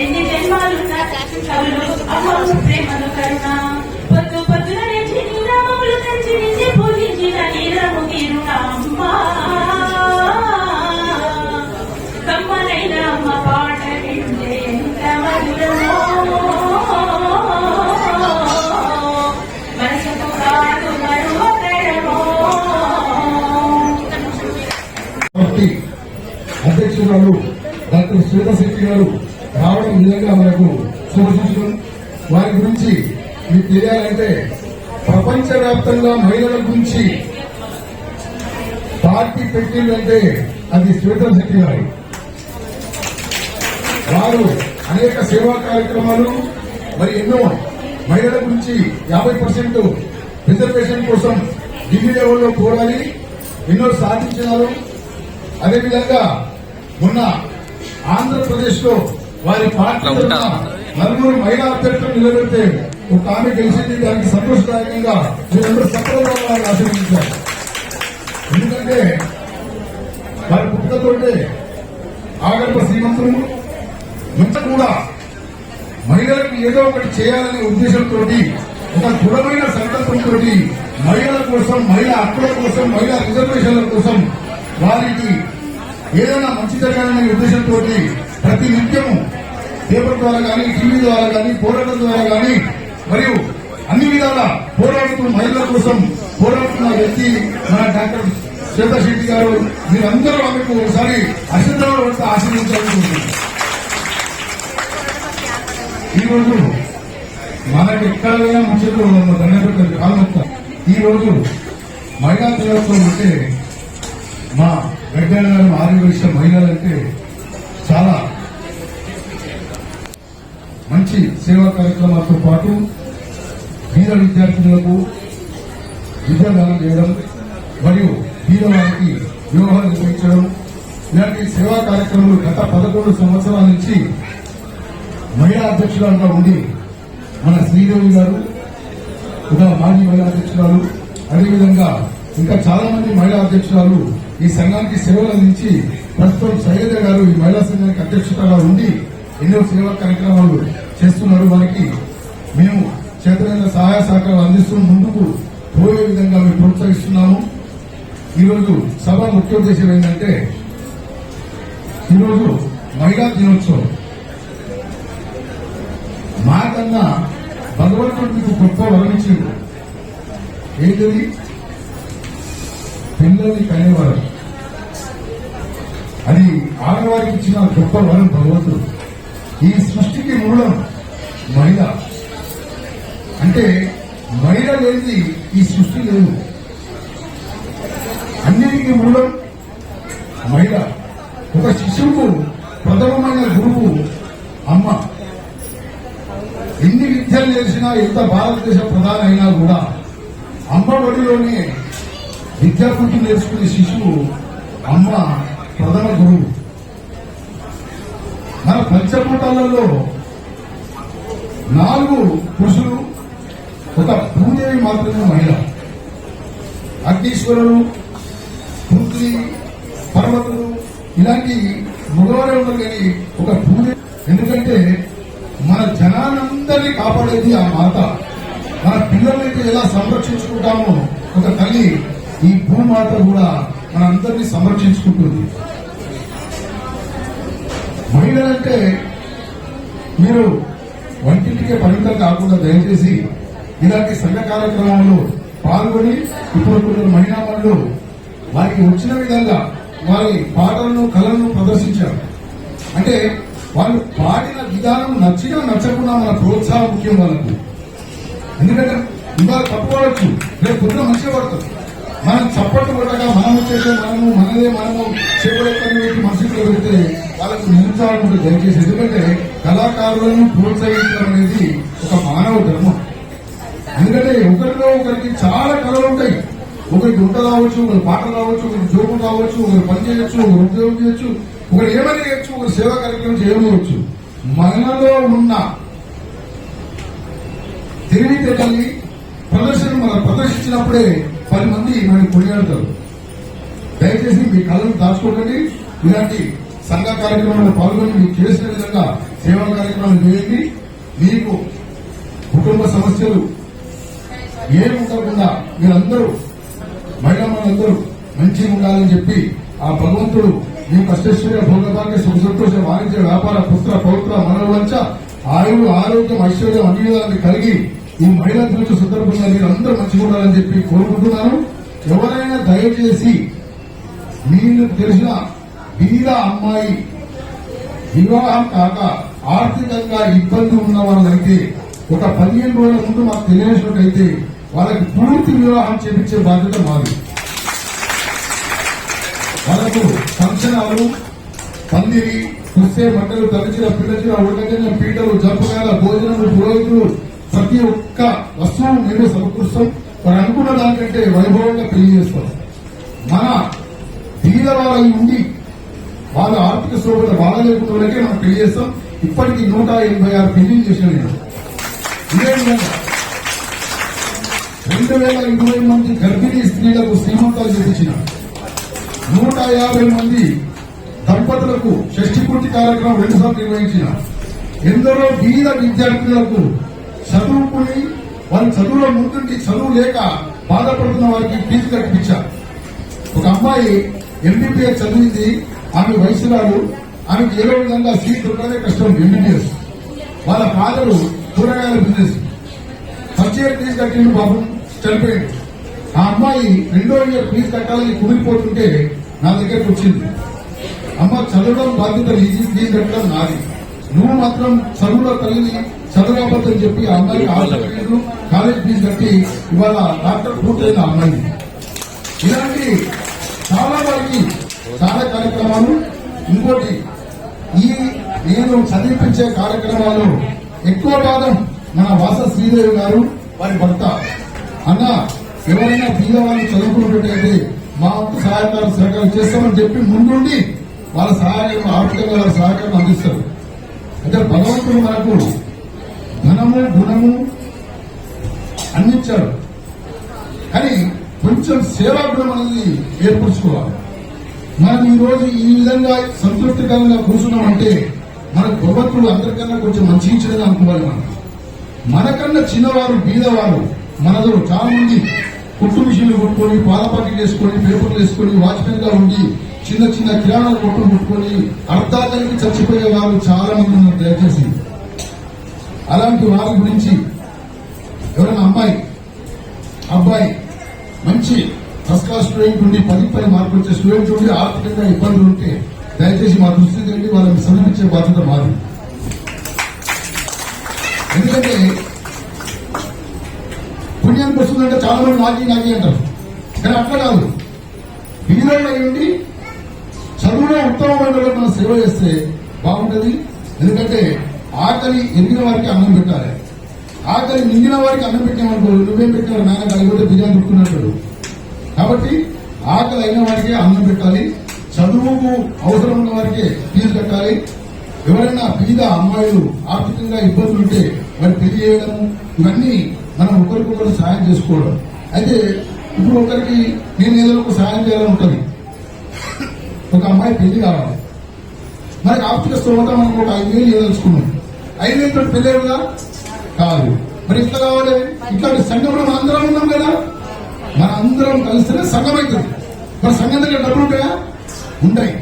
ఎన్ని జన్మాలున్న అమ్మను ప్రేమను కరుణ పొద్దు పొద్దున నీరాములు తెచ్చి నిన్ను పూజించిన నీరము తీరున అమ్మా కమ్మనైన అమ్మ పాట వింటే ఎంత మధురమో మనసుకు కాదు మరువకరమో. అధ్యక్షురాలు డాక్టర్ శ్వేతశెట్టి గారు రావడం నిజంగా మనకు శుభసూచకం. వారి గురించి మీకు తెలియాలంటే ప్రపంచవ్యాప్తంగా మహిళల గురించి పార్టీ పెట్టిందంటే అది శ్వేతశెట్టి గారు. వారు అనేక సేవా కార్యక్రమాలు మరి ఎన్నో మహిళల గురించి 50% రిజర్వేషన్ కోసం ఢిల్లీ లెవెల్లో పోరాడి ఎన్నో సాధించినారు. అదేవిధంగా మొన్న ఆంధ్రప్రదేశ్ లో వారి పార్టీ నలుగురు మహిళా అభ్యర్థులు నిలబెడితే ఒక ఆమె గెలిచింది. దానికి సంతోషదాయకంగా మీరందరూ సఫలంగా ఆశీర్వదించారు. ఎందుకంటే వారి పుట్టుకతోటే ఆగర్భ శ్రీమంతులు ఇంత కూడా మహిళలకు ఏదో ఒకటి చేయాలనే ఉద్దేశంతో ఒక దృఢమైన సంకల్పంతో మహిళల కోసం, మహిళా హక్కుల కోసం, మహిళా రిజర్వేషన్ల కోసం వారికి ఏదైనా మంచి జరగాలనే ఉద్దేశంతో ప్రతి నిత్యము పేపర్ ద్వారా కానీ, టీవీ ద్వారా కానీ, పోరాటం ద్వారా కానీ మరియు అన్ని విధాల పోరాడుతూ మహిళల కోసం పోరాడుతున్న వ్యక్తి మన డాక్టర్ శ్వేతశెట్టి గారు. మీరందరూ ఆమెకు ఒకసారి అశ్రద్ధలో పడితే ఆశీర్వదించాలనుకుంటున్నారు. ఈరోజు మనకు ఎక్కడైనా ముచ్చట్లు దండపెట్టారు కాలంతా. ఈరోజు మహిళా దినోత్సవం అంటే మా వెంకయ్య గారు ఆదివేశ మహిళలంటే చాలా మంచి సేవా కార్యక్రమాలతో పాటు బీద విద్యార్థులకు విద్యాదానం చేయడం మరియు బీద వారికి వివాహాలు నిర్వహించడం ఇలాంటి సేవా కార్యక్రమాలు గత 11 సంవత్సరాల నుంచి మహిళా అధ్యక్షురాలుగా ఉండి మన శ్రీదేవి గారు ఒక మాజీ మహిళా అధ్యక్షురాలు, అదేవిధంగా ఇంకా చాలా మంది మహిళా అధ్యక్షురాలు ఈ సంఘానికి సేవలు అందించి ప్రస్తుతం శైలజ గారు ఈ మహిళా సంఘానికి అధ్యక్షులుగా ఉండి ఎన్నో సేవా కార్యక్రమాలు చేస్తున్నారు. వారికి మేము చేతనైన సహాయ సహకారాలు అందిస్తూ ముందుకు పోయే విధంగా మేము ప్రోత్సహిస్తున్నాము. ఈరోజు సభ ముఖ్య ఉద్దేశం ఏంటంటే ఈరోజు మహిళా దినోత్సవం. మాకన్నా భగవంతుడు మీకు గొప్ప వరమించింది. ఏంటది? పిల్లల్ని కనేవారు. అది ఆడవారికి ఇచ్చిన గొప్ప వరం భగవంతుడు. ఈ సృష్టికి మూలం మహిళ. అంటే మహిళ లేనిది ఈ సృష్టి లేదు. అన్నిటికీ మూలం మహిళ. ఒక శిశువుకు ప్రథమమైన గురువు అమ్మ. ఎన్ని విద్యలు చేసినా, ఎంత భారతదేశ ప్రధాని అయినా కూడా అమ్మ ఒడిలోనే విద్యాబుద్ధి నేర్చుకునే శిశువు అమ్మ ప్రథమ గురువు. మన పంచభూతాలలో 4 పురుషులు, ఒక భూదేవి మాత్రమే మహిళ. అగ్నీశ్వరుడు, పృథ్వీ, పర్వతులు ఇలాంటి మగవారే ఉండరు కానీ ఒక భూదేవి. ఎందుకంటే మన జనానందరినీ కాపాడేది ఆ మాత. మన పిల్లలైతే ఎలా సంరక్షించుకుంటామో ఒక తల్లి ఈ భూమాత కూడా మనందరినీ సంరక్షించుకుంటుంది. మహిళలంటే మీరు వంటింటికే పరిమితం కాకుండా దయచేసి ఇలాంటి సంఘ కార్యక్రమాల్లో పాల్గొని ఇప్పుడు కొందరు మహిళా మనులు వారికి వచ్చిన విధంగా వారి పాటలను, కళలను ప్రదర్శించారు. అంటే వాళ్ళు పాడిన విధానం నచ్చినా నచ్చకుండా మన ప్రోత్సాహం ముఖ్యం వాళ్ళకు. ఎందుకంటే ఇవాళ తప్పుకోవచ్చు, రేపు పొద్దున మంచిగా పడతారు. మనం చప్పట్లు కొట్టగా మనము చేసే మనము చేపడెక్కని పెట్టి మనసులో పెడితే వాళ్ళకు నిరుత్సాహం ఉంటుంది. దయచేసి ఎందుకంటే కళాకారులను ప్రోత్సహించడం అనేది ఒక మానవ ధర్మం. ఎందుకంటే ఒకరిలో ఒకరికి చాలా కళలు ఉంటాయి. ఒకరికి వంట రావచ్చు, ఒకరి పాటలు రావచ్చు, ఒకరికి జోకు రావచ్చు, ఒకరు పని చేయొచ్చు, ఒకరు ఉద్యోగం చేయొచ్చు, ఒకరు ఏమైనా చేయొచ్చు, ఒకరు సేవా కార్యక్రమం చేయవచ్చు. మనలో ఉన్న తెలివితేటల్ని మనం ప్రదర్శించినప్పుడే 10 మంది మనం కొనియాడతారు. దయచేసి మీ కళను దాచుకోకండి. ఇలాంటి సంఘ కార్యక్రమంలో పాల్గొని మీకు చేసిన విధంగా సేవా కార్యక్రమాలు చేయండి. మీకు కుటుంబ సమస్యలు ఏముండకుండా మీరందరూ మహిళలందరూ మంచిగా ఉండాలని చెప్పి ఆ భగవంతుడు మీ కష్టశ్వర్య భోగభాగ్య సుఖ సంతోష వాణిజ్య వ్యాపార పుత్ర పౌత్ర మనోవంచ ఆయువు ఆరోగ్యం ఐశ్వర్యం అన్ని విధాలు కలిగి ఈ మహిళా దినోత్సవ సందర్భంగా మీరు అందరూ మంచిగా ఉండాలని చెప్పి కోరుకుంటున్నాను. ఎవరైనా దయచేసి మీకు తెలిసిన బీద అమ్మాయి వివాహం కాక ఆర్థికంగా ఇబ్బంది ఉన్న వాళ్ళైతే ఒక 15 రోజుల ముందు మాకు తెలియనట్లయితే వాళ్ళకి పూర్తి వివాహం చేపించే బాధ్యత మాది. వాళ్ళకు ఫంక్షనాలు, పందిరి, కుస్తే బట్టలు, తలచీర, పిల్లచీర, ఉడకజన, పీటలు, జంపకాయల, భోజనములు, పురోహితులు ప్రతి ఒక్క వస్తువు మేము సమకూరుస్తాం. వారు అనుకున్న దానికంటే వైభవంగా పెళ్లి చేస్తాం. మన బీద వాళ్ళకి ఉండి వాళ్ళ ఆర్థిక స్తోమత బాగాలేకుండా వాళ్ళకే మనం పెళ్లి చేస్తాం. ఇప్పటికీ 186 పెళ్లిళ్ళు చేసిన నేను. ఇదే విధంగా 2020 మంది గర్భిణీ స్త్రీలకు శ్రీమంతాలు చేయించిన 150 మంది దంపతులకు షష్ఠి పూర్తి కార్యక్రమం 2 సార్లు నిర్వహించిన ఎందరో బీద విద్యార్థులకు చదువుకుని వాళ్ళు చదువులో ముందుండి చదువు లేక బాధపడుతున్న వారికి ఫీజు కట్టించారు. ఒక అమ్మాయి ఎంబీబీఎస్ చదివింది, ఆమె వయసురాలు, ఆమెకు ఏదో విధంగా సీట్ దొరకదే కష్టం. ఎంబీబీఎస్ వాళ్ళ ఫాదరు కూరగాయల బిజినెస్, ఫస్ట్ ఇయర్ ఫీజు కట్టిండు, పాపం చనిపోయింది. ఆ అమ్మాయి 2వ ఇయర్ ఫీజు కట్టాలని కుమిలిపోతుంటే నా దగ్గరకు వచ్చింది. అమ్మ చదవడం బాధ్యత ఫీజు కట్టడం నాది, నువ్వు మాత్రం చదువులో తల్లిని చదవకపోతని చెప్పి ఆ అమ్మాయి కాలేజ్ ఫీజు కట్టి ఇవాళ డాక్టర్ పూర్తయిన అమ్మాయి. ఇలాంటి చాలా వారికి చాలా కార్యక్రమాలు. ఇంకోటి, ఈ నేను చదివించే కార్యక్రమాలు ఎక్కువ భాగం మన వాస శ్రీదేవి గారు వారి భర్త అన్న ఎవరైనా బీద వాళ్ళు చదువుకున్నట్టయితే మా వంతు సహకారం చేస్తామని చెప్పి ముందుండి వాళ్ళ సహాయం ఆర్థికంగా వాళ్ళ సహకారం అందిస్తారు. అంటే భగవంతుడు మనకు ధనము గుణము అందించాడు, కానీ కొంచెం సేవా గుణం అనేది ఏర్పరచుకోవాలి. మనం ఈ రోజు ఈ విధంగా సంతృప్తికరంగా కూర్చున్నామంటే మనకు భగవంతుడు అందరికన్నా కొంచెం మంచి ఇచ్చినది అనుకోవాలి. మనకన్నా చిన్నవారు బీదవారు మనలో చాలా మంది కుట్టు మిషన్లు కొట్టుకొని, పాల పాకెట్ వేసుకొని, పేపర్లు వేసుకొని, వాచ్మెన్ గా ఉండి చిన్న చిన్న కిరాణాల కొట్టులు కొట్టుకొని అర్థాలకి చచ్చిపోయే వాళ్ళు చాలా మంది ఉన్నారు. దయచేసి అలాంటి వారి గురించి ఎవరైనా అమ్మాయి అబ్బాయి మంచి ఫస్ట్ క్లాస్ స్టూడెంట్ ఉండి 10 మార్కులు వచ్చే స్టూడెంట్ ఉండి ఆర్థికంగా ఇబ్బందులు ఉంటే దయచేసి మా దృష్టి తెలిసి వాళ్ళని సమీపించే బాధ్యత మాది. ఎందుకంటే పుణ్యానికి వస్తుందంటే చాలా మంది నాకి అంటారు, కానీ అట్లా కాదు. బీదోళ్ళు అయ్యండి చదువులో ఉత్తమమైన మనం సేవ చేస్తే బాగుంటది. ఎందుకంటే ఆకలి ఎరిగిన వారికి అన్నం పెట్టాలి, ఆకలి మింగిన వారికి అన్నం పెట్టామనుకో, నువ్వేం పెట్టినావు నాన్న కలిగితే బిర్యానీ పెట్టుకున్నట్టు. కాబట్టి ఆకలి అయిన వారికే అన్నం పెట్టాలి, చదువుకు అవసరం ఉన్న వారికే ఫీజు కట్టాలి. ఎవరైనా బీద అమ్మాయిలు ఆర్థికంగా ఇబ్బందులు ఉంటే వారి పెళ్లి చేయడము, ఇవన్నీ మనం ఒకరికొకరు సాయం చేసుకోవడం. అయితే ఇప్పుడు ఒకరికి నేను ఏదో ఒక సాయం చేయాలని ఉంటుంది. ఒక అమ్మాయి పెళ్లి కావాలి, మనకి ఆర్థిక స్తోమత మనం ఒక 5,000 ఇవ్వదలుచుకున్నాం. 5,000 పెళ్లి కదా కాదు, మరి ఇట్లా కావాలి. ఇట్లాంటి సంఘంలో మన అందరం ఉన్నాం కదా, మన అందరం కలిస్తేనే సంఘం అవుతుంది. మన సంఘం దగ్గర డబ్బులు ఉంటాయా? ఉంటాయి.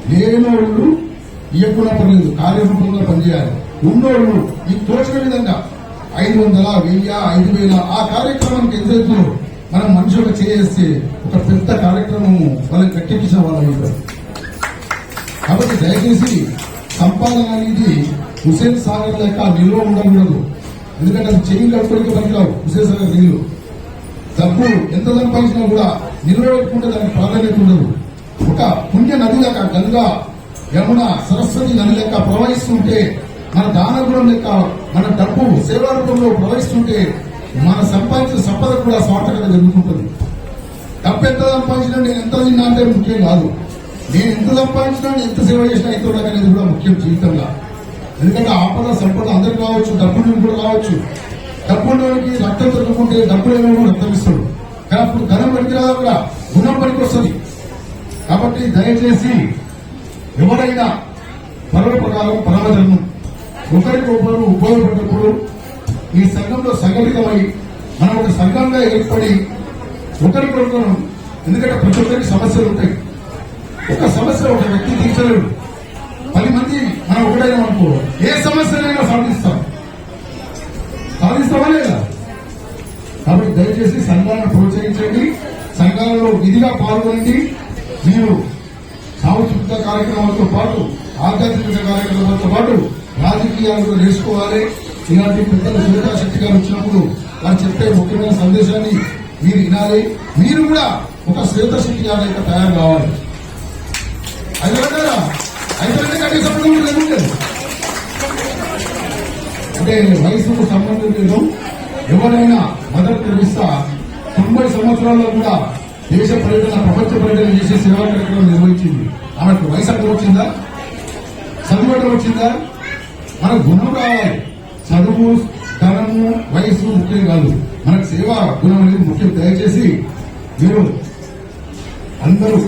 లేనోళ్ళు ఇవ్వకుండా పర్లేదు, కార్యరూపంగా పనిచేయాలి. ఉన్నోళ్ళు ఈ తోచిన విధంగా 500, 1000, 5,000 ఆ కార్యక్రమానికి ఎంతైతే మనం మనుషులకు చేస్తే ఒక పెద్ద కార్యక్రమం వాళ్ళని కట్టించిన వాళ్ళు ఉంటారు. కాబట్టి దయచేసి సంపాదన అనేది హుసేన్ సాగర్ లెక్క నిల్వ ఉండకూడదు. ఎందుకంటే అది చెయ్యి కట్టుకోవడానికి పనికిరావు. హుసేన్ సాగర్ నీళ్లు డబ్బు ఎంత సంపాదించినా కూడా నిల్వ పెట్టుకుంటే దానికి ప్రాధాన్యత ఉండదు. ఒక పుణ్య నది లెక్క గంగా యమున సరస్వతి నది లెక్క ప్రవహిస్తుంటే, మన దానగుణం లెక్క మన డబ్బు సేవా రూపంలో ప్రవహిస్తుంటే మన సంపాదించిన సంపద కూడా సార్థకత జరుగుతుంటుంది. డబ్బు ఎంత సంపాదించినా నేను ఎంత తిన్నా అంటే ముఖ్యం కాదు. నేను ఎంత సంపాదించినా ఎంత సేవ చేసినా ఎంత అనేది కూడా ముఖ్యం జీవితంలో. ఎందుకంటే ఆపద సంపద అందరికి కావచ్చు, డబ్బులు కూడా కావచ్చు. డబ్బులోనికి రక్తం దొరుకుంటే డబ్బులు ఏమో రక్తం ఇస్తాడు. కానీ అప్పుడు ధనం పనికి రాదా కూడా గుణం పనికి వస్తుంది. కాబట్టి దయచేసి ఎవరైనా పర్వ ప్రకారం పరమధర్మం ఒకరికొకరు ఉపయోగపడినప్పుడు ఈ సంఘంలో సంఘటితమై మనం ఒక సంఘంగా ఏర్పడి ఒకరికొకరు, ఎందుకంటే ప్రతి ఒక్కరికి సమస్యలు ఉంటాయి. ఒక సమస్య ఒక వ్యక్తి తీర్చలేడు. 10 మంది మనం ఒకటైనా అనుకో ఏ సమస్యనైనా సాధిస్తామా లేదా? కాబట్టి దయచేసి సంఘాలను ప్రోత్సహించండి, సంఘాలలో విధిగా పాల్గొనండి. మీరు సాంస్కృతిక కార్యక్రమాలతో పాటు ఆధ్యాత్మిక కార్యక్రమాలతో పాటు రాజకీయాలు కూడా నేర్చుకోవాలి. ఇలాంటి పెద్దలు సురేఖా శెట్టి గారు వచ్చినప్పుడు వారు చెప్పే ముఖ్యమైన సందేశాన్ని మీరు వినాలి. మీరు కూడా ఒక శ్వేత శెట్టి గారు అయితే తయారు కావాలి. అయితే కనీసం లేకుండేది అంటే వయసుకు సంబంధం లేదు. ఎవరైనా మదర్ తెరిస్తా 90 సంవత్సరాల్లో కూడా దేశ పర్యటన, ప్రపంచ పర్యటన చేసే సేవా కార్యక్రమం నిర్వహించింది. ఆమెకు వయసు అక్కడ వచ్చిందా? చదువు వచ్చిందా? మనకు గుణం కావాలి. చదువు, ధనము, వయసు ముఖ్యం కాదు. మనకు సేవా గుణం అనేది ముఖ్యం. దయచేసి మీరు అందరూ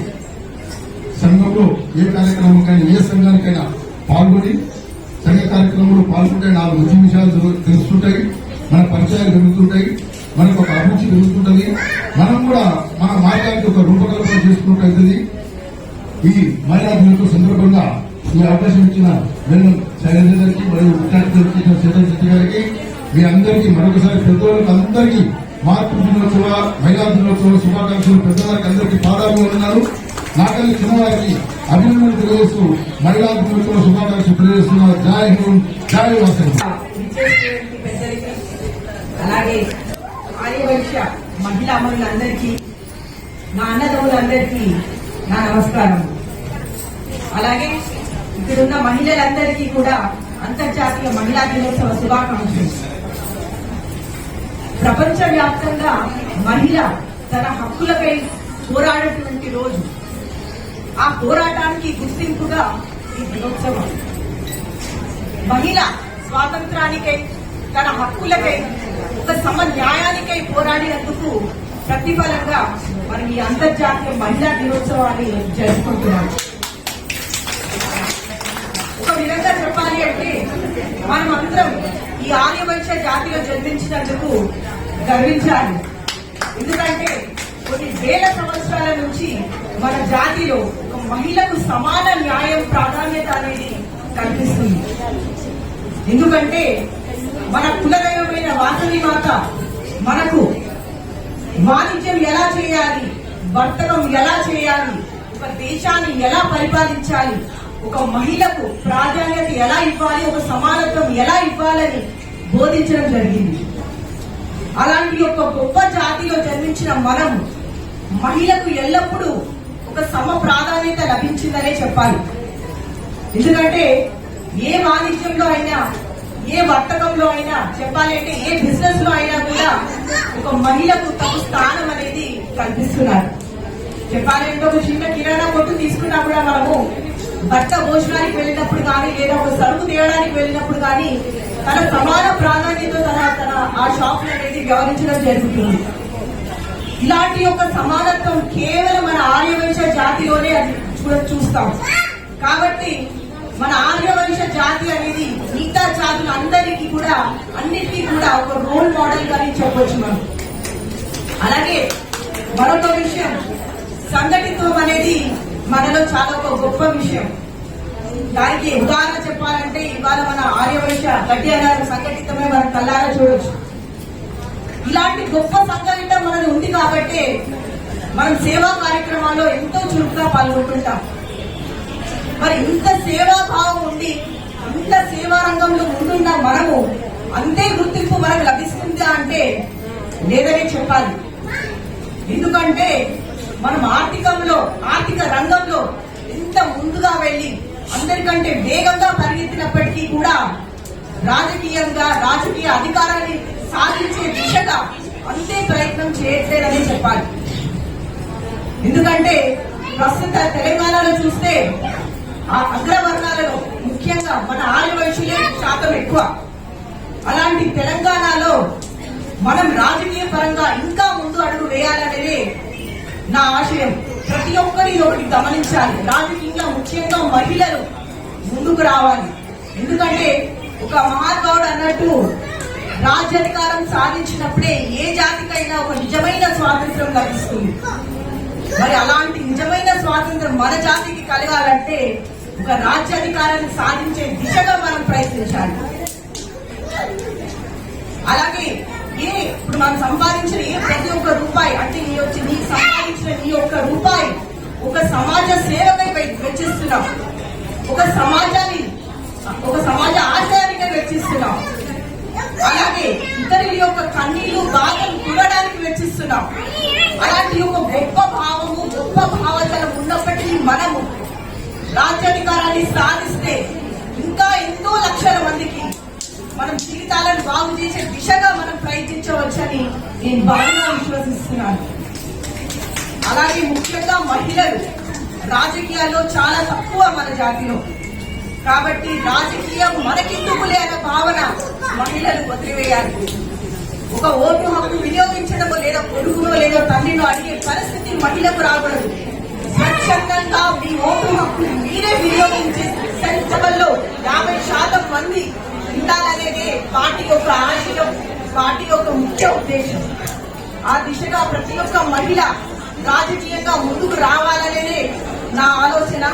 సంఘంలో ఏ కార్యక్రమానికైనా ఏ సంఘానికైనా పాల్గొని సంఘ కార్యక్రమంలో పాల్గొంటే 4 మంచి విషయాలు తెలుస్తుంటాయి. మన పరిచయాలు పెరుగుతుంటాయి. మనకు ఒక అభిరుచి పెరుగుతుంటది. మనం కూడా మన మార్గానికి ఒక రూపకల్పన చేసుకున్నట్టు. ఈ మహిళా దినోత్సవ సందర్భంగా ఈ అవకాశం ఇచ్చిన వెల్లం శైలజ గారికి మరియు ముఖ్య అతిథి ఇచ్చిన శేతన్ శెట్టి గారికి, మీ అందరికీ మరొకసారి పెద్దవాళ్ళకి అందరికీ మాతృ దినోత్సవ, మహిళా దినోత్సవ శుభాకాంక్షలు. పెద్దవారికి అందరికీ పాదాభివందనాలు. నాకల్లి చిన్నవారికి అభినందనలు తెలియజేస్తూ మహిళా దినోత్సవ శుభాకాంక్షలు తెలియజేస్తున్నారు. జై హింద్, జై వాసవి. అలాగే ఆర్యవైశ్య మహిళా అమరులందరికీ, నా అన్నదమ్ములందరికీ నా నమస్కారం. అలాగే ఇక్కడున్న మహిళలందరికీ కూడా అంతర్జాతీయ మహిళా దినోత్సవ శుభాకాంక్షలు. ప్రపంచ వ్యాప్తంగా మహిళ తన హక్కులపై పోరాడేటువంటి రోజు. ఆ పోరాటానికి గుర్తింపుగా ఈ దినోత్సవం. మహిళ స్వాతంత్రానికై, తన హక్కులకై, ఒక సమన్యాయానికై పోరాడినందుకు ప్రతిఫలంగా మనం ఈ అంతర్జాతీయ మహిళా దినోత్సవాన్ని జరుపుకుంటున్నాం. ఒక విధంగా చెప్పాలి అంటే మనం అందరం ఈ ఆర్యవైశ్య జాతిలో జన్మించినందుకు గర్వించాలి. ఎందుకంటే కొన్ని వేల సంవత్సరాల నుంచి మన జాతిలో ఒక మహిళకు సమాన న్యాయం, ప్రాధాన్యత అనేది కల్పిస్తుంది. ఎందుకంటే మన కులదైవమైన వాసవి మాత మనకు వాణిజ్యం ఎలా చేయాలి, వర్తకం ఎలా చేయాలి, ఒక దేశాన్ని ఎలా పరిపాలించాలి, ఒక మహిళకు ప్రాధాన్యత ఎలా ఇవ్వాలి, ఒక సమానత్వం ఎలా ఇవ్వాలని బోధించడం జరిగింది. అలాంటి ఒక గొప్ప జాతిలో జన్మించిన మనం మహిళకు ఎల్లప్పుడూ ఒక సమ ప్రాధాన్యత లభించిందనే చెప్పాలి. ఎందుకంటే ఏ వాణిజ్యంలో అయినా, ఏ వర్తకంలో అయినా, చెప్పాలంటే ఏ బిజినెస్ లో అయినా కూడా ఒక మహిళకు తమ స్థానం అనేది కల్పిస్తున్నారు. చెప్పాలంటే ఒక చిన్న కిరాణా కొట్టు తీసుకున్నా కూడా మనము భర్త భోజనానికి వెళ్ళినప్పుడు కానీ, లేదా ఒక సరుకు తేయడానికి వెళ్ళినప్పుడు కానీ తన సమాన ప్రాధాన్యత తన ఆ షాప్ అనేది వ్యవహరించడం జరుగుతుంది. ఇలాంటి ఒక సమానత్వం కేవలం మన ఆర్యవైశ్య జాతిలోనే చూస్తాం. కాబట్టి మన ఆర్యవైశ్య జాతి అనేది మిగతా జాతులందరికీ కూడా, అన్నిటికీ కూడా ఒక రోల్ మోడల్ గా చెప్పొచ్చు మనం. అలాగే మరొక విషయం, సంఘటిత్వం అనేది మనలో చాలా ఒక గొప్ప విషయం. దానికి ఉదాహరణ చెప్పాలంటే ఇవాళ మన ఆర్యవైశ్య గడ్డి అన్నారు సంఘటితమే మనం కళ్ళారా చూడొచ్చు. ఇలాంటి గొప్ప సంఘటిత మనది ఉంది కాబట్టి మనం సేవా కార్యక్రమాల్లో ఎంతో చురుకుగా పాల్గొంటుంటాం. మరి ఇంత సేవాభావం ఉండి ఇంత సేవా రంగంలో ముందున్న మనము అంతే గుర్తింపు మనకు లభిస్తుందా అంటే లేదనే చెప్పాలి. ఎందుకంటే మనం ఆర్థిక రంగంలో ఎంత ముందుగా వెళ్లి అందరికంటే వేగంగా పరిగెత్తినప్పటికీ కూడా రాజకీయ అధికారాన్ని సాధించే దిశగా అంతే ప్రయత్నం చేయట్లేదని చెప్పాలి. ఎందుకంటే ప్రస్తుత తెలంగాణలో చూస్తే ఆ అగ్రవర్ణాలలో ముఖ్యంగా మన ఆర్యవైశ్యులే శాతం ఎక్కువ. అలాంటి తెలంగాణలో మనం రాజకీయ పరంగా ఇంకా ముందు అడుగు వేయాలనేదే నా ఆశయం. ప్రతి ఒక్కరి ఒకటి గమనించాలి, రాజకీయంగా ముఖ్యంగా మహిళలు ముందుకు రావాలి. ఎందుకంటే ఒక మహానుభావుడు అన్నట్టు రాజ్యాధికారం సాధించినప్పుడే ఏ జాతికైనా ఒక నిజమైన స్వాతంత్రం లభిస్తుంది. మరి అలాంటి నిజమైన స్వాతంత్రం మన జాతికి కలగాలంటే ఒక రాజ్యాధికారాన్ని సాధించే దిశగా మనం ప్రయత్నించాలి. అలాగే ఇప్పుడు మనం సంపాదించిన ప్రతి ఒక్క రూపాయి అంటే నీకు సంపాదించిన ఈ ఒక్క రూపాయి ఒక సమాజ సేవకై వెచ్చిస్తున్నాం, ఒక సమాజ ఆశయానికై వెచ్చిస్తున్నాం. అలాగే ఇతరుల యొక్క కన్నీళ్లు బాధలు తుడడానికి వెచ్చిస్తున్నాం. అలాంటి ఒక గొప్ప భావజలం ఉన్నప్పటికీ మనము రాజ్యాధికారాన్ని సాధిస్తే ఇంకా ఎంతో లక్షల మందికి మనం జీవితాలను బాగు చేసే దిశగా మనం ప్రయత్నించవచ్చని నేను బలంగా విశ్వసిస్తున్నాను. అలాగే ముఖ్యంగా మహిళలు రాజకీయాల్లో చాలా తక్కువ మన జాతిలో. కాబట్టి రాజకీయం మనకెందుకులే అనే భావన మహిళలు వదిలివేయాలి. ఒక ఓటు హక్కు వినియోగించడమో లేదా కొడుకునో లేదా తల్లినో అడిగే పరిస్థితి మహిళకు రాకూడదు. స్వచ్ఛందంగా మీ ఓటు హక్కు మీరే వినియోగించే సభల్లో 50% మంది ఉండాలనేదే పార్టీ యొక్క ఆశయం, పార్టీ యొక్క ముఖ్య ఉద్దేశం. ఆ దిశగా ప్రతి ఒక్క మహిళ రాజకీయంగా ముందుకు రావాలనేదే నా ఆలోచన.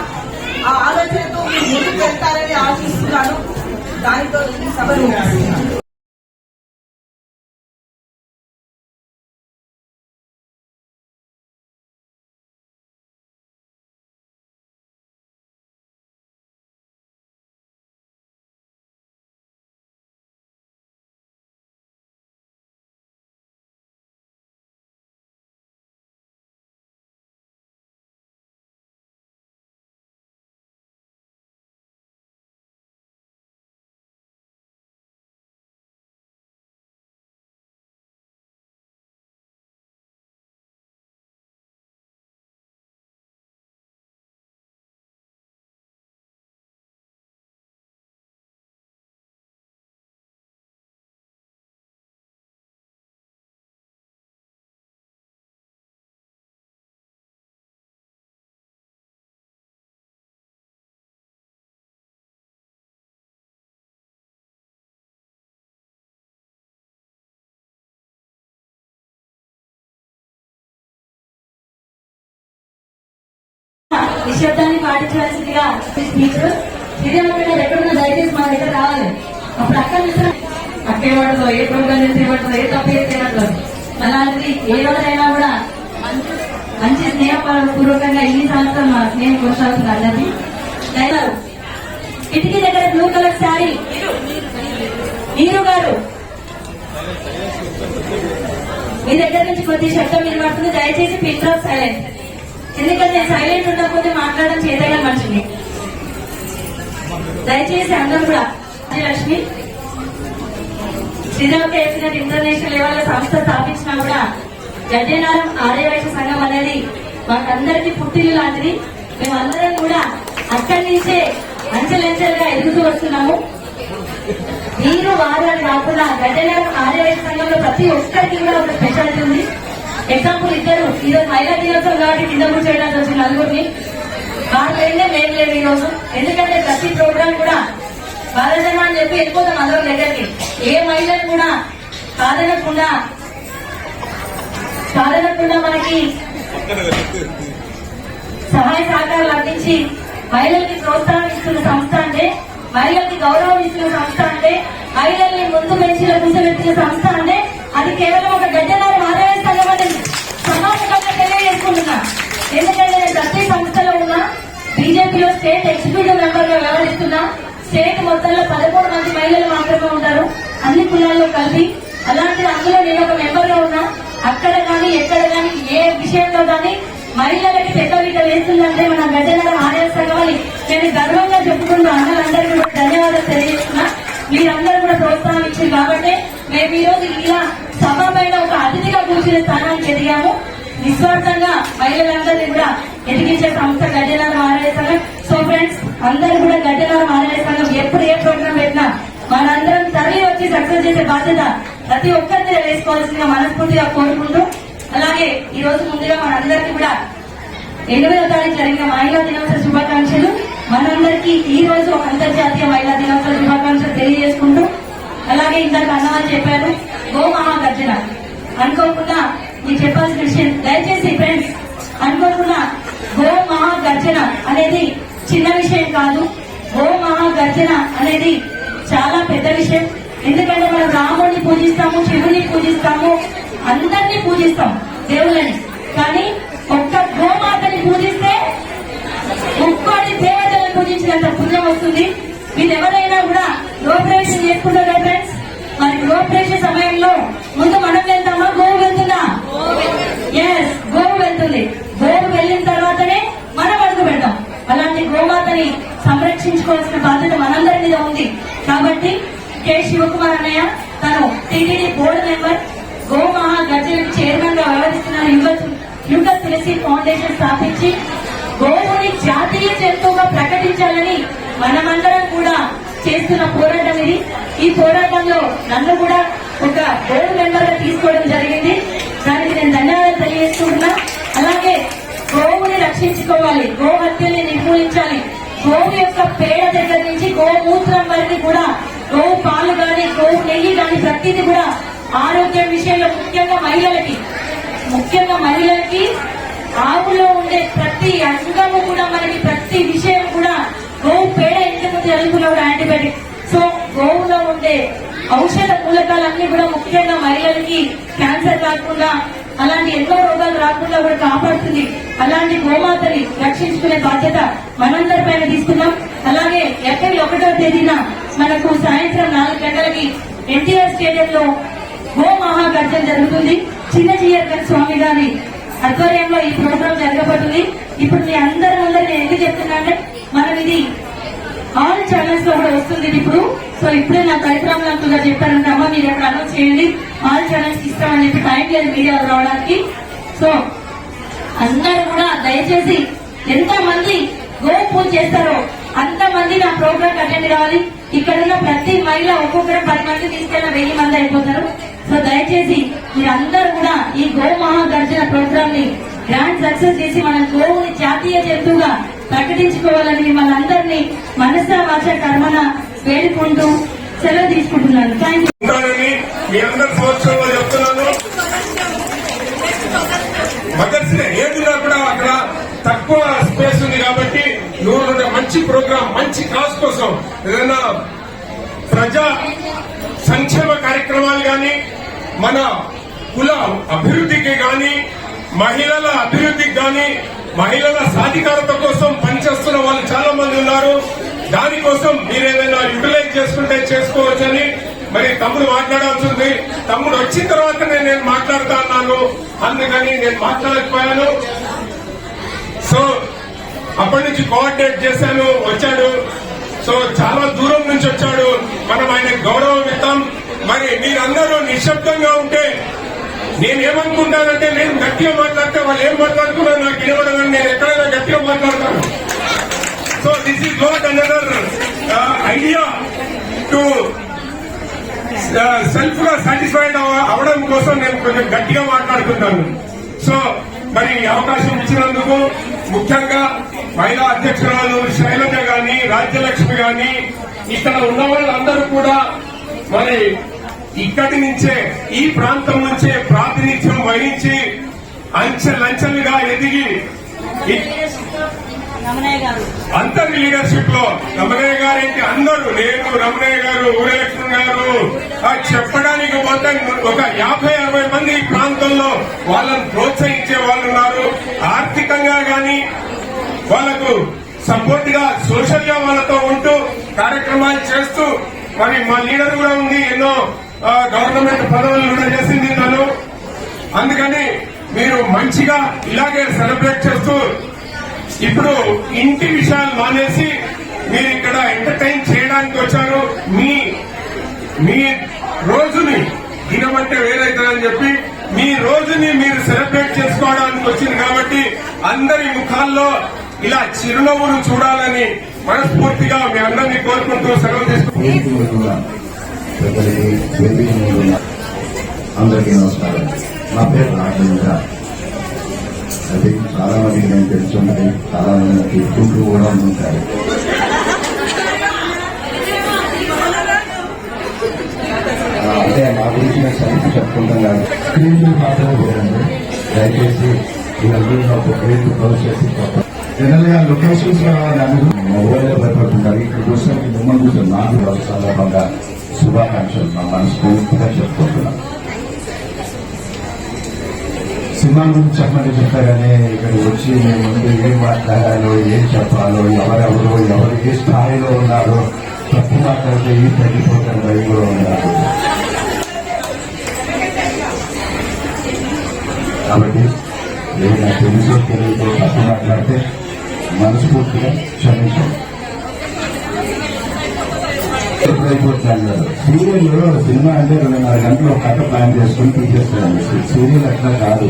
ఆ ఆలోచనతో మీరు ముందుకు వెళ్తారని ఆశిస్తున్నాను. దానితో ఈ సభను ముగిస్తున్నాను. నిశ్శబ్దాన్ని పాటించవలసిందిగా స్పీకర్ శ్రీదేవన్న ఎక్కడున్నా దయచేసి మా దగ్గర రావాలి. అప్పుడు అక్కే పడదు, ఏ ప్రోగ్రాం చేస్తే పడుతుందో, ఏ తప్పు చేస్తే పడుతుంది. అలాంటిది ఏ రోజైనా కూడా మంచి స్నేహపూర్వకంగా ఇన్ని సంవత్సరం మా స్నేహం కొనసాగుతుంది. అన్నది కిటికీ దగ్గర బ్లూ కలర్ శారీ నీరు గారు మీ దగ్గర నుంచి కొద్ది శబ్దం వినబడుతుంది. దయచేసి పిన్ డ్రాప్ సైలెంట్. ఎందుకంటే సైలెంట్ ఉండకపోతే మాట్లాడడం చేతగా మనిషిని. దయచేసి అందరూ కూడా లక్ష్మి శ్రీరామ్ చెప్పినట్టు ఇంటర్నేషనల్ లెవెల్ సంస్థ స్థాపించినా కూడా గడ్డేనారం ఆర్యవైశ్య సంఘం అనేది మాకందరికీ పుట్టిల్లు లాంటిది. మేమందరం కూడా అక్కడి నుంచే అంచెలంచెలుగా ఎదుగుతూ వస్తున్నాము. మీరు వారాలు కాకుండా గడ్డేనారం ఆర్యవైశ్య సంఘంలో ప్రతి ఒక్కరికి కూడా ఒక స్పెషాలిటీ ఉంది. ఎగ్జాంపుల్ ఇద్దరు ఈరోజు మహిళా దినోత్సవం కాబట్టి కింద కూర్చోయడానికి వచ్చిన నలుగురిని వాళ్ళు లేదే మేము లేదు ఈరోజు. ఎందుకంటే ప్రతి ప్రోగ్రాం కూడా బాలజన అని చెప్పి వెళ్ళిపోతాం అందరం దగ్గరికి. ఏ మహిళను కూడా కాదనకుండా మనకి సహాయ సహకారాలు అందించి మహిళల్ని ప్రోత్సాహం ఇస్తున్న సంస్థ అంటే, మహిళల్ని గౌరవం ఇస్తున్న సంస్థ అంటే, మహిళల్ని ముందు బెంచీలో కూర్చోబెట్టిన సంస్థ అంటే అది కేవలం ఒక గడ్డనారు ఆర్యవైశ్య సంఘం అని సమాజంగా తెలియజేసుకుంటున్నా. ఎందుకంటే నేను ప్రతి సంస్థలో ఉన్న బీజేపీలో స్టేట్ ఎగ్జిక్యూటివ్ స్టేట్ మొత్తంలో 13 మంది మహిళలు మాత్రమే ఉంటారు, అన్ని కులాల్లో కలిపి. అలాంటి అందులో నేను ఒక మెంబర్ గా ఉన్నా. అక్కడ కానీ ఎక్కడ కానీ ఏ విషయంలో కానీ మహిళలకి పెద్దపీట వేస్తుందంటే మన గడ్డెనారం ఆర్య సంఘం అని నేను గర్వంగా చెప్పుకుంటూ అన్నలందరికీ కూడా ధన్యవాదాలు తెలియజేస్తున్నా. మీరందరూ కూడా ప్రోత్సాహం ఇచ్చింది కాబట్టి మేము ఈ రోజు ఇలా సభ పైన ఒక అతిథిగా కూర్చునే స్థానానికి ఎదిగాము. నిస్వార్థంగా మహిళలందరినీ కూడా ఎదిగించే సంస్థ గడ్డెనారం ఆర్య సంఘం. సో ఫ్రెండ్స్, అందరూ కూడా గడ్డెనారం ఆర్య సంఘం ఎప్పుడు ఏ ప్రోగ్రామ్ పెట్టినా మనందరం తరలి వచ్చి సక్సెస్ చేసే బాధ్యత ప్రతి ఒక్కరిని వేసుకోవాల్సిందిగా మనస్ఫూర్తిగా కోరుకుంటూ, అలాగే ఈ రోజు ముందుగా మనందరికీ కూడా 8వ తారీఖు జరిగిన మహిళా దినోత్సవ శుభాకాంక్షలు. మనందరికీ ఈ రోజు అంతర్జాతీయ మహిళా దినోత్సవ శుభాకాంక్షలు తెలియజేసుకుంటూ, అలాగే ఇందాక అన్నవాళ్ళు చెప్పారు గో మహాగర్జన. అనుకోకుండా మీకు చెప్పాల్సిన విషయం, దయచేసి ఫ్రెండ్స్ అనుకోకుండా గో మహాగర్జన అనేది చిన్న విషయం కాదు. గో మహాగర్జన అనేది చాలా పెద్ద విషయం. ఎందుకంటే మనం రాముడిని పూజిస్తాము, శివుని పూజిస్తాము, అందరినీ పూజిస్తాం దేవుళ్ళని. కానీ ఒక్క గోమాతని పూజిస్తే 30 దేవతలను పూజించినంత పుణ్యం వస్తుంది. మీరు ఎవరైనా కూడా గోప్రవేశం చేసుకుంటారా ఫ్రెండ్స్? మరి గోప్రవేశ సమయంలో ముందు మనం వెళ్తామా, గోవు వెళ్తుందా? ఎస్, గోవు వెళ్తుంది. గోవు వెళ్ళిన తర్వాతనే మనం అడుగు పెడతాం. అలాంటి గోమాతని సంరక్షించుకోవాల్సిన బాధ్యత మనందరి మీద ఉంది. కాబట్టి కె శివకుమార్ అన్నయ్య తను టీటీడీ బోర్డు మెంబర్, గో మహాగర్జనకి చైర్మన్ గా వ్యవహరిస్తున్న యుగ తులసి ఫౌండేషన్ స్థాపించి గోవుని జాతీయ జంతువుగా ప్రకటించాలని మనమందరం కూడా చేస్తున్న పోరాటం ఇది. ఈ పోరాటంలో నన్ను కూడా ఒక బోర్డు మెంబర్ గా తీసుకోవడం జరిగింది. దానికి నేను ధన్యవాదాలు తెలియజేస్తున్నా. అలాగే గోవుని రక్షించుకోవాలి, గో హత్యల్ని నిర్మూలించాలి. గోవు యొక్క పేడ దగ్గర నుంచి గోమూత్రం వరకు కూడా, గోవు పాలు గాని, గోవు నెయ్యి గాని ప్రతిదీ కూడా ఆరోగ్యం విషయంలో ముఖ్యంగా మహిళలకి ఆవులో ఉండే ప్రతి అంగము కూడా, మనకి ప్రతి విషయం కూడా గోవు పేడ ఎందుకు జరుగుతున్న యాంటీబయాటిక్. సో గోవులో ఉండే ఔషధ మూలకాలన్నీ కూడా ముఖ్యంగా మహిళలకి క్యాన్సర్ రాకుండా, అలాంటి ఎన్నో రోగాలు రాకుండా కూడా కాపాడుతుంది. అలాంటి గోమాతని రక్షించుకునే బాధ్యత మనందరి పైన తీసుకున్నాం. అలాగే ఏప్రిల్ 1వ తేదీన మనకు సాయంత్రం 4 గంటలకి ఎన్టీఆర్ స్టేడియంలో గో మహాగర్జన జరుగుతుంది. చిన్న జీయర్ స్వామి గారి ఆధ్వర్యంలో ఈ ప్రోగ్రాం జరగబోతుంది. ఇప్పుడు మీ అందరి ముందర నేను ఎందుకు చెప్తున్నా అంటే, మనం ఇది ఆల్ ఛానల్స్ లో కూడా వస్తుంది ఇప్పుడు. సో ఇప్పుడే నా పరిశ్రమలంతుగా చెప్పారంటే, అమ్మ మీరు అక్కడ అనౌన్స్ చేయండి, ఆల్ ఛానల్స్ ఇస్తామని చెప్పి టైం లేదు మీడియా రావడానికి. సో అందరూ కూడా దయచేసి ఎంత మంది గో పూజ చేస్తారో అంతమంది నా ప్రోగ్రామ్ అటెండ్ కావాలి. ఇక్కడ ఉన్న ప్రతి మహిళ ఒక్కొక్కరు 10 మంది తీసుకెళ్ళిన 1000 మంది అయిపోతారు. సో దయచేసి మీరందరూ కూడా ఈ గో మహాగర్జన ప్రోగ్రామ్ ని గ్రాండ్ సక్సెస్ చేసి మన గోవుని జాతీయ జంతువుగా ప్రకటించుకోవాలని మిమ్మల్ని అందరినీ మనసా వాచ కర్మన వేడుకుంటూ సెలవు తీసుకుంటున్నాను. Thank you. మీ అందరి సంవత్సరంలో చెప్తున్నాను, మదర్స్ డే ఏదిగా కూడా అక్కడ తక్కువ స్పేస్ ఉంది కాబట్టి నువ్వు మంచి ప్రోగ్రామ్, మంచి కాజ్ కోసం ఏదైనా ప్రజా సంక్షేమ కార్యక్రమాలు గాని, మన కుల అభివృద్ధికి గాని, మహిళల అభివృద్ధికి గాని, మహిళల సాధికారత కోసం పనిచేస్తున్న వాళ్ళు చాలా మంది ఉన్నారు. దానికోసం మీరు ఏదైనా యూటిలైజ్ చేసుకుంటే చేసుకోవచ్చని మరి తమ్ముడు మాట్లాడాల్సి ఉంది. తమ్ముడు వచ్చిన తర్వాతనే నేను మాట్లాడుతా అన్నాను, అందుకని నేను మాట్లాడకపోయాను. సో అప్పటి నుంచి కోఆర్డినేట్ చేశాను, వచ్చాడు. సో చాలా దూరం నుంచి వచ్చాడు, మనం ఆయన గౌరవం ఇద్దాం. మరి మీరందరూ నిశ్శబ్దంగా ఉంటే నేనేమనుకుంటానంటే, నేను గట్టిగా మాట్లాడితే వాళ్ళు ఏం మాట్లాడుతున్నారు నాకు వినబడదని నేను ఎక్కడైనా గట్టిగా మాట్లాడతాను. So this is not another idea to self గా సాటిస్ఫైడ్ అవడం కోసం నేను కొంచెం గట్టిగా మాట్లాడుకుంటాను. సో మరి అవకాశం ఇచ్చినందుకు ముఖ్యంగా మహిళా అధ్యక్షురాలు శైలజ గాని, రాజ్యలక్ష్మి గాని, ఇక్కడ ఉన్న వాళ్ళందరూ కూడా మరి ఇక్కడి నుంచే, ఈ ప్రాంతం నుంచే ప్రాతినిధ్యం వహించి అంచెలంచెలుగా ఎదిగి అందరి లీడర్షిప్ లో రమణయ్య గారేంటి అందరూ, నేను, రమణయ్య గారు, ఊరలక్ష్మణ్ గారు చెప్పడానికి పోతే ఒక 50-60 మంది ఈ ప్రాంతంలో వాళ్ళని ప్రోత్సహించే వాళ్ళు ఉన్నారు. ఆర్థికంగా గాని వాళ్ళకు సపోర్ట్ గా, సోషల్ గా వాళ్ళతో ఉంటూ కార్యక్రమాలు చేస్తూ మరి మా లీడర్ కూడా ఉంది, ఎన్నో గవర్నమెంట్ పదవులు కూడా చేసింది తను. అందుకని మీరు మంచిగా ఇలాగే సెలబ్రేట్ చేస్తూ ఇప్పుడు ఇంటి విషయాలు మానేసి మీరు ఇక్కడ ఎంటర్టైన్ చేయడానికి వచ్చారు. మీ రోజుని దినమంటే వేరైతుందని చెప్పి మీ రోజుని మీరు సెలబ్రేట్ చేసుకోవడానికి వచ్చింది కాబట్టి అందరి ముఖాల్లో ఇలా చిరునవ్వులు చూడాలని మనస్ఫూర్తిగా మీ అందరినీ కోరుకుంటూ సెలవు తీసుకుంటున్నాను. అందరికీ నమస్కారం. నా పేరు రాజేంద్ర. అది చాలా మందికి నేను తెలుసుంటుంది, చాలా మంది తిట్టుకుంటూ కూడా ఉంటారు. అంటే నా గురించి నేను సరిగ్గా చెప్పుకుంటాం కాదు. స్క్రీన్ మాత్రమే పోయండి దయచేసి. జనరల్ గా లొకేషన్స్ మొబైల్ భయపడుతుంటారు. ఇక్కడ చూస్తే మిమ్మల్ని చూసారు. నాకు సందర్భంగా శుభాకాంక్షలు నా మనస్ఫూర్తిగా చెప్పుకుంటున్నాను. సినిమా గురించి చెప్పండి చెప్పారని ఇక్కడ వచ్చి మేము ముందు ఏం మాట్లాడాలో, ఏం చెప్పాలో, ఎవరెవరు ఎవరు ఏ స్థాయిలో ఉన్నారో తప్పు మాట్లాడితే ఈ తగ్గిపోతారు భయం కూడా ఉన్నారు. కాబట్టి ఏదైనా తెలుసో తెలియదో తప్పు మాట్లాడితే మనస్ఫూర్తిగా క్షమించండి. ఎప్పుడైపోతుంది సీరియల్ సినిమా అంటే 2.5 గంటలు ఒక కథ ప్లాన్ చేసుకుని తీసేస్తారండి. సీరియల్ అట్లా కాదు,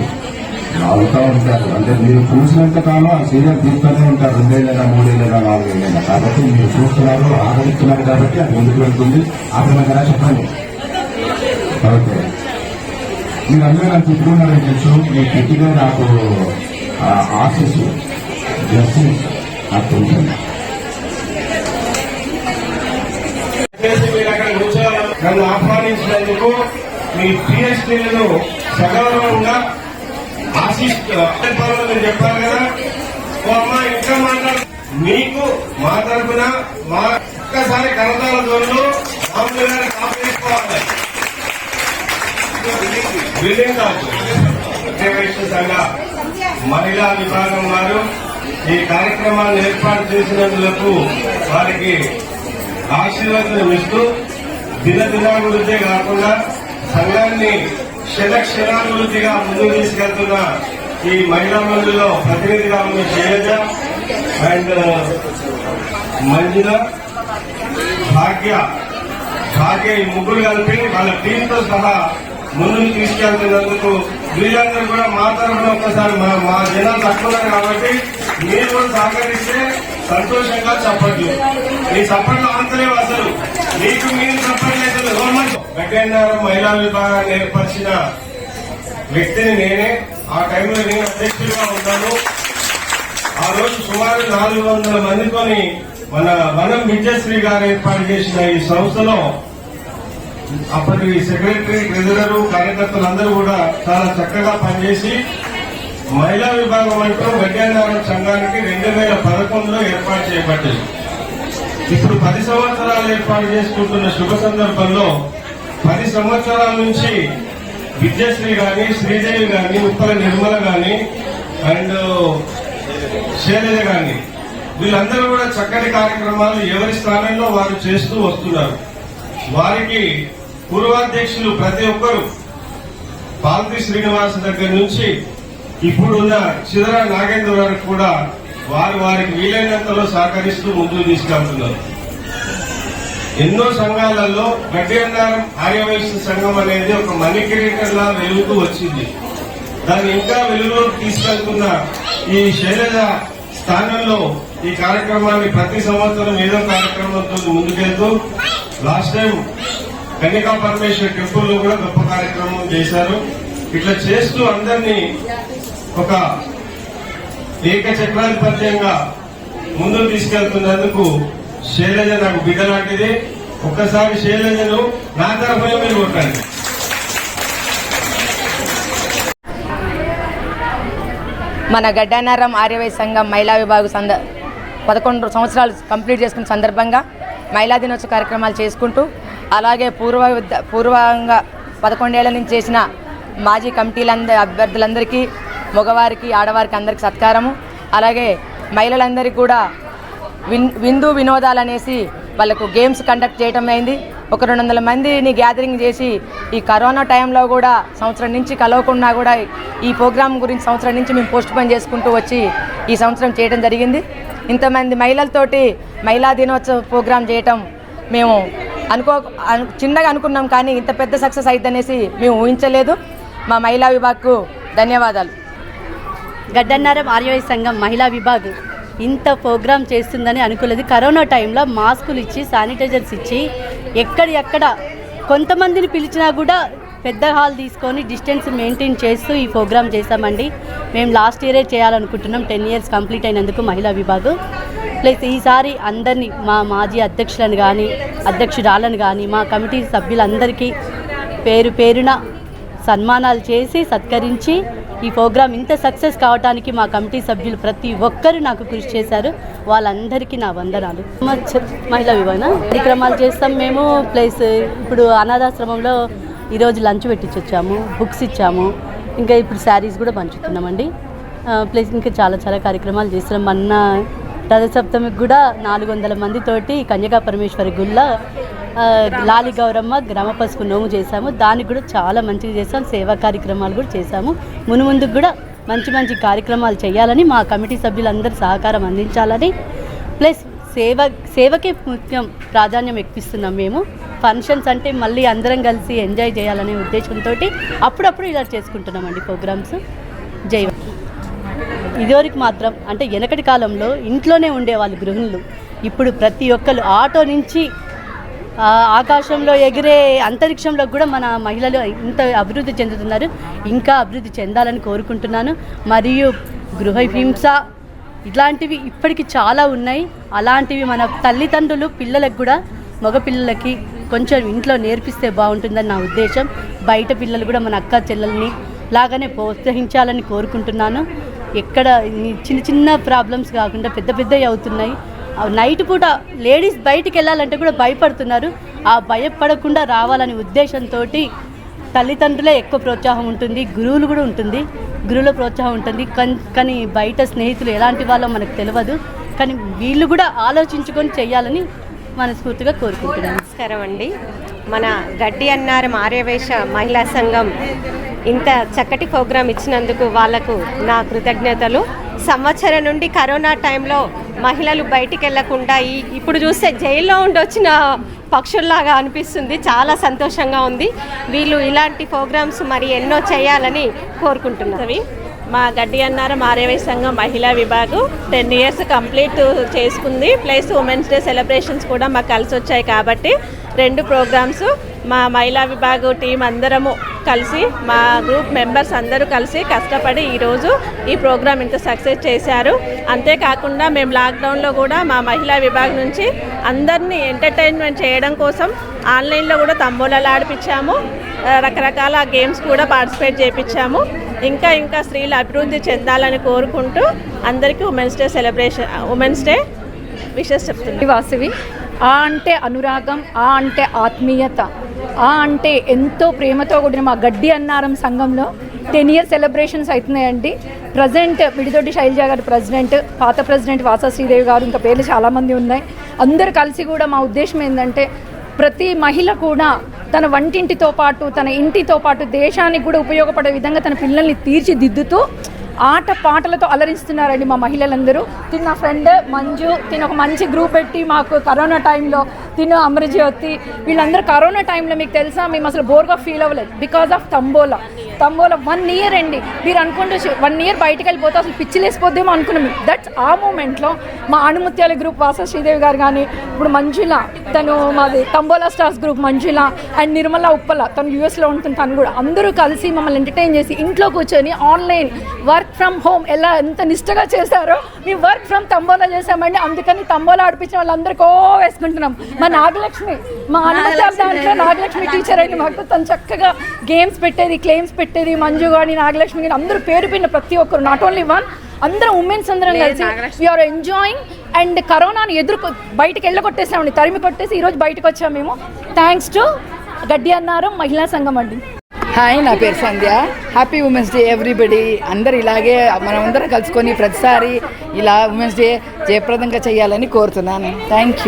అవుతా ఉంటారు. అంటే మీరు చూసినంత కాలం ఆ సీరియల్ తీస్తూనే ఉంటారు, 2 ఏళ్ళైనా 3 ఏళ్ళైనా 4 ఏళ్ళైనా. కాబట్టి మీరు చూస్తున్నారు, ఆదరిస్తున్నారు కాబట్టి అది ముందుకు వెళ్తుంది. ఆపేమన్నా చెప్పండి. ఓకే, మీరందరూ నాకు తిట్టుకున్నారని తెలుసు. మీ తిట్టిగా నాకు ఆశీస్సు జస్టిస్ నాకు తెలుసు. మీరు అక్కడ కూర్చోవాలి. నన్ను ఆహ్వానించినందుకు మీ పిహెచ్డీలను సగౌరవంగా ఆశిస్తాను. నేను చెప్పాను కదా, ఓ అమ్మా ఇంకా మాట్లాడు. మీకు మా తరఫున మా ఒక్కసారి కరతాల దూరంలో మామూలు గారి కాపీ తీసుకోవాలి. బిల్డింగ్ సంఘ మహిళా విభాగం వారు ఈ కార్యక్రమాన్ని ఏర్పాటు చేసినందుకు వారికి ఆశీర్వాదం ఇస్తూ దినదినాభివృద్ధి కాకుండా సంఘాన్ని క్షణాభివృద్ధిగా ముందుకు తీసుకెళ్తున్న ఈ మహిళా మండలిలో ప్రతినిధిగా ఉన్న శైలజ అండ్ మంజుల, భాగ్య ఈ ముగ్గురు కలిపి వాళ్ళ టీంతో సహా ముందుకు తీసుకెళ్తున్నందుకు వీళ్ళందరూ కూడా మా తరఫున ఒక్కసారి మా జనాలు తక్కువ కాబట్టి మీరు కూడా సహకరిస్తే సంతోషంగా చెప్పట్లు. ఈ చప్పట్లు ఆంతలేవు అసలు, మీకు మీరు చెప్పట్లేదు. గడ్డెన్నారం మహిళా విభాగాన్ని ఏర్పరిచిన వ్యక్తిని నేనే. ఆ టైంలో నేను అధ్యక్షుడిగా ఉంటాను. ఆ రోజు సుమారు 400 మందితోని మన వనం విద్యశ్రీ గారు ఏర్పాటు చేసిన ఈ సంస్థలో అప్పటి సెక్రటరీ, ట్రెజరర్, కార్యకర్తలందరూ కూడా చాలా చక్కగా పనిచేసి మహిళా విభాగం అంటూ గడ్డెన్నారం సంఘానికి 2011లో ఏర్పాటు చేయబడ్డది. ఇప్పుడు 10 సంవత్సరాలు ఏర్పాటు చేసుకుంటున్న శుభ సందర్భంలో 10 సంవత్సరాల నుంచి విద్యశ్రీ గాని, శ్రీదేవి గాని, ఉప్పల నిర్మల గాని అండ్ శైలజ గాని వీళ్ళందరూ కూడా చక్కటి కార్యక్రమాలు ఎవరి స్థానంలో వారు చేస్తూ వస్తున్నారు. వారికి పూర్వాధ్యక్షులు ప్రతి ఒక్కరు పాల్తి శ్రీనివాస్ దగ్గర నుంచి ఇప్పుడున్న చిదరా నాగేంద్ర వరకు కూడా వారికి వీలైనంతలో సహకరిస్తూ ముందుకు తీసుకెళ్తున్నారు. ఎన్నో సంఘాలలో గడ్డెన్నారం ఆర్యవైశ్య సంఘం అనేది ఒక మణికిరీటంలా వెలుగుతూ వచ్చింది. దాన్ని ఇంకా వెలుగులోకి తీసుకెళ్తున్న ఈ శైలజ స్థానంలో ఈ కార్యక్రమాన్ని ప్రతి సంవత్సరం ఏదో కార్యక్రమంతో ముందుకెళ్తూ లాస్ట్ టైం కన్యకా పరమేశ్వర టెంపుల్ లో కూడా గొప్ప కార్యక్రమం చేశారు. ఇట్లా చేస్తూ అందరినీ ఒక ఏకచక్రాధిపత్యంగా ముందుకు తీసుకెళ్తున్నందుకు శైలజ నాకు బిడ్డ లాంటిది. ఒక్కసారి శైలజను నా తరఫున మీరు కొట్టండి. మన గడ్డెన్నారం ఆర్యవైశ్య సంఘం మహిళా విభాగం 11 సంవత్సరాలు కంప్లీట్ చేసుకున్న సందర్భంగా మహిళా దినోత్సవ కార్యక్రమాలు చేసుకుంటూ, అలాగే పూర్వంగా 11 ఏళ్ల నుంచి చేసిన మాజీ అభ్యర్థులందరికీ, మగవారికి, ఆడవారికి అందరికీ సత్కారము. అలాగే మహిళలందరికీ కూడా విందు వినోదాలు అనేసి వాళ్ళకు గేమ్స్ కండక్ట్ చేయడం అయింది. ఒక 200 మందిని గ్యాదరింగ్ చేసి ఈ కరోనా టైంలో కూడా సంవత్సరం నుంచి కలవకుండా కూడా ఈ ప్రోగ్రాం గురించి సంవత్సరం నుంచి మేము పోస్ట్ పోన్ చేసుకుంటూ వచ్చి ఈ సంవత్సరం చేయడం జరిగింది. ఇంతమంది మహిళలతోటి మహిళా దినోత్సవ ప్రోగ్రాం చేయటం మేము చిన్నగా అనుకున్నాం, కానీ ఇంత పెద్ద సక్సెస్ అయిద్దనేసి మేము ఊహించలేదు. మా మహిళా విభాగ్కు ధన్యవాదాలు. గడ్డన్నారం ఆర్యవైశ్య సంఘం మహిళా విభాగ్ ఇంత ప్రోగ్రామ్ చేస్తుందని అనుకోలేదు. కరోనా టైంలో మాస్కులు ఇచ్చి శానిటైజర్స్ ఇచ్చి ఎక్కడ కొంతమందిని పిలిచినా కూడా పెద్ద హాల్ తీసుకొని డిస్టెన్స్ మెయింటైన్ చేస్తూ ఈ ప్రోగ్రామ్ చేశామండి. మేము లాస్ట్ ఇయరే చేయాలనుకుంటున్నాం. 10 years కంప్లీట్ అయినందుకు మహిళా విభాగం. ప్లస్ ఈసారి అందరినీ మా మాజీ అధ్యక్షులను కానీ అధ్యక్షురాలను కానీ మా కమిటీ సభ్యులందరికీ పేరున సన్మానాలు చేసి సత్కరించి ఈ ప్రోగ్రాం ఇంత సక్సెస్ కావడానికి మా కమిటీ సభ్యులు ప్రతి ఒక్కరు నాకు కృషి చేశారు. వాళ్ళందరికీ నా వందనాలు. మహిళా విభాగం కార్యక్రమాలు చేస్తాం మేము. ప్లస్ ఇప్పుడు అనాథాశ్రమంలో ఈరోజు లంచ్ పెట్టించొచ్చాము, బుక్స్ ఇచ్చాము, ఇంకా ఇప్పుడు శారీస్ కూడా పంచుతున్నామండి. ప్లస్ ఇంకా చాలా కార్యక్రమాలు చేస్తున్నాం. మొన్న రథసప్తమికి కూడా 400 మందితోటి కన్యకా పరమేశ్వరి గుళ్ళ లాలి గౌరమ్మ గ్రామ పసుపు నోము చేశాము. దానికి కూడా చాలా మంచిగా చేసాం. సేవా కార్యక్రమాలు కూడా చేశాము. మునుముందుకు కూడా మంచి కార్యక్రమాలు చేయాలని మా కమిటీ సభ్యులందరూ సహకారం అందించాలని, ప్లస్ సేవకే ముఖ్యం ప్రాధాన్యం ఎక్కువిస్తున్నాం మేము. ఫంక్షన్స్ అంటే మళ్ళీ అందరం కలిసి ఎంజాయ్ చేయాలనే ఉద్దేశంతో అప్పుడప్పుడు ఇలా చేసుకుంటున్నామండి ప్రోగ్రామ్స్. జై. ఇదివరకు మాత్రం అంటే వెనకటి కాలంలో ఇంట్లోనే ఉండేవాళ్ళు గృహిణులు. ఇప్పుడు ప్రతి ఒక్కరు ఆటో నుంచి ఆకాశంలో ఎగిరే అంతరిక్షంలో కూడా మన మహిళలు ఇంత అభివృద్ధి చెందుతున్నారు. ఇంకా అభివృద్ధి చెందాలని కోరుకుంటున్నాను. మరియు గృహహింస ఇట్లాంటివి ఇప్పటికి చాలా ఉన్నాయి. అలాంటివి మన తల్లిదండ్రులు పిల్లలకు కూడా మగపిల్లలకి కొంచెం ఇంట్లో నేర్పిస్తే బాగుంటుందని నా ఉద్దేశం. బయట పిల్లలు కూడా మన అక్క చెల్లెల్ని లాగానే ప్రోత్సహించాలని కోరుకుంటున్నాను. ఎక్కడ చిన్న ప్రాబ్లమ్స్ కాకుండా పెద్దవి అవుతున్నాయి. నైట్ పూట లేడీస్ బయటికి వెళ్ళాలంటే కూడా భయపడుతున్నారు. ఆ భయపడకుండా రావాలనే ఉద్దేశంతో తల్లిదండ్రులే ఎక్కువ ప్రోత్సాహం ఉంటుంది, గురువులు కూడా ఉంటుంది, గురువుల ప్రోత్సాహం ఉంటుంది. కానీ బయట స్నేహితులు ఎలాంటి వాళ్ళో మనకు తెలియదు. కానీ వీళ్ళు కూడా ఆలోచించుకొని చేయాలని మనస్ఫూర్తిగా కోరుకుంటున్నాను. నమస్కారం అండి. మన గడ్డి అన్నారం ఆర్యవైశ్య మహిళా సంఘం ఇంత చక్కటి ప్రోగ్రాం ఇచ్చినందుకు వాళ్లకు నా కృతజ్ఞతలు. సంవత్సరం నుండి కరోనా టైంలో మహిళలు బయటికి వెళ్లకుండా ఇప్పుడు చూస్తే జైల్లో ఉండి వచ్చిన పక్షుల్లాగా అనిపిస్తుంది. చాలా సంతోషంగా ఉంది. వీళ్ళు ఇలాంటి ప్రోగ్రామ్స్ మరి ఎన్నో చేయాలని కోరుకుంటున్నారు. మా గడ్డి అన్నారం ఆర్యవైశ్య సంఘం మహిళా విభాగం 10 years కంప్లీట్ చేసుకుంది. ప్లస్ ఉమెన్స్ డే సెలబ్రేషన్స్ కూడా మాకు కలిసి వచ్చాయి. కాబట్టి 2 ప్రోగ్రామ్స్ మా మహిళా విభాగం టీం అందరము కలిసి, మా గ్రూప్ మెంబర్స్ అందరూ కలిసి కష్టపడి ఈరోజు ఈ ప్రోగ్రాం ఇంత సక్సెస్ చేశారు. అంతేకాకుండా మేము లాక్డౌన్లో కూడా మా మహిళా విభాగం నుంచి అందరినీ ఎంటర్టైన్మెంట్ చేయడం కోసం ఆన్లైన్లో కూడా తంబోలాలు ఆడిపించాము, రకరకాల గేమ్స్ కూడా పార్టిసిపేట్ చేయించాము. ఇంకా స్త్రీలు అభివృద్ధి చెందాలని కోరుకుంటూ అందరికీ ఉమెన్స్ డే విషెస్ చెప్తుంది. వాసవి. ఆ అంటే అనురాగం, ఆ అంటే ఆత్మీయత, ఆ అంటే ఎంతో ప్రేమతో కూడిన మా గడ్డి అన్నారం సంఘంలో 10 years సెలబ్రేషన్స్ అవుతున్నాయండి. ప్రజెంట్ మిడిదొడ్డి శైలజ గారు ప్రెసిడెంట్, పాత ప్రెసిడెంట్ వాసా శ్రీదేవి గారు, ఇంకా పేర్లు చాలామంది ఉన్నాయి. అందరు కలిసి కూడా మా ఉద్దేశం ఏంటంటే ప్రతి మహిళ కూడా తన వంటింటితో పాటు తన ఇంటితో పాటు దేశానికి కూడా ఉపయోగపడే విధంగా తన పిల్లల్ని తీర్చిదిద్దుతూ ఆట పాటలతో అలరిస్తున్నారండి మా మహిళలందరూ. నా ఫ్రెండ్ మంజు, ఒక మంచి గ్రూప్ పెట్టి మాకు కరోనా టైంలో అమరజ్యోతి వీళ్ళందరూ కరోనా టైంలో మీకు తెలుసా మేము అసలు బోర్గా ఫీల్ అవ్వలేదు. బికాజ్ ఆఫ్ తంబోలా 1 year అండి. మీరు అనుకుంటూ 1 year బయటకు వెళ్ళిపోతే అసలు పిచ్చిలేసిపోద్దేమో అనుకున్నాం. దట్స్ ఆ మూమెంట్లో మా అణుముత్యాల గ్రూప్ వాసా శ్రీదేవి గారు కానీ, ఇప్పుడు మంజుల తను మాది tambola stars group Manjula and Nirmala Uppala తను యూఎస్లో ఉంటుంది, తను కూడా అందరూ కలిసి మమ్మల్ని ఎంటర్టైన్ చేసి ఇంట్లో కూర్చొని ఆన్లైన్ వర్క్ ఫ్రమ్ హోమ్ ఎంత నిష్టగా చేశారో మేము వర్క్ ఫ్రమ్ తంబోలా చేసామండి. అందుకని తంబోలా ఆడిపించిన వాళ్ళందరికీ వేసుకుంటున్నాం. మా నాగలక్ష్మి, మా అన్నమత్యాల దాంట్లో నాగలక్ష్మి టీచర్ అండి మాకు. తను చక్కగా గేమ్స్ పెట్టేది, క్లెయిమ్స్ పెట్టేది. మంజు కానీ నాగలక్ష్మి కానీ అందరూ పేరు పిన్న ప్రతి ఒక్కరు, నాట్ ఓన్లీ వన్, అందరం ఉమెన్స్ అందరం కలిసి వీఆర్ ఎంజాయింగ్. అండ్ కరోనాని బయటకు వెళ్ళగొట్టేసామండి, తరిమి కొట్టేసి ఈరోజు బయటకు వచ్చాము మేము. థ్యాంక్స్ టు గడ్డి అన్నారం మహిళా సంఘం అండి. హాయ్, నా పేరు Sandhya. Happy women's day everybody. అందరు ఇలాగే మనమందరం కలుసుకొని ప్రతిసారి ఇలా ఉమెన్స్ డే జయప్రదంగా చేయాలని కోరుతున్నాను. Thank you.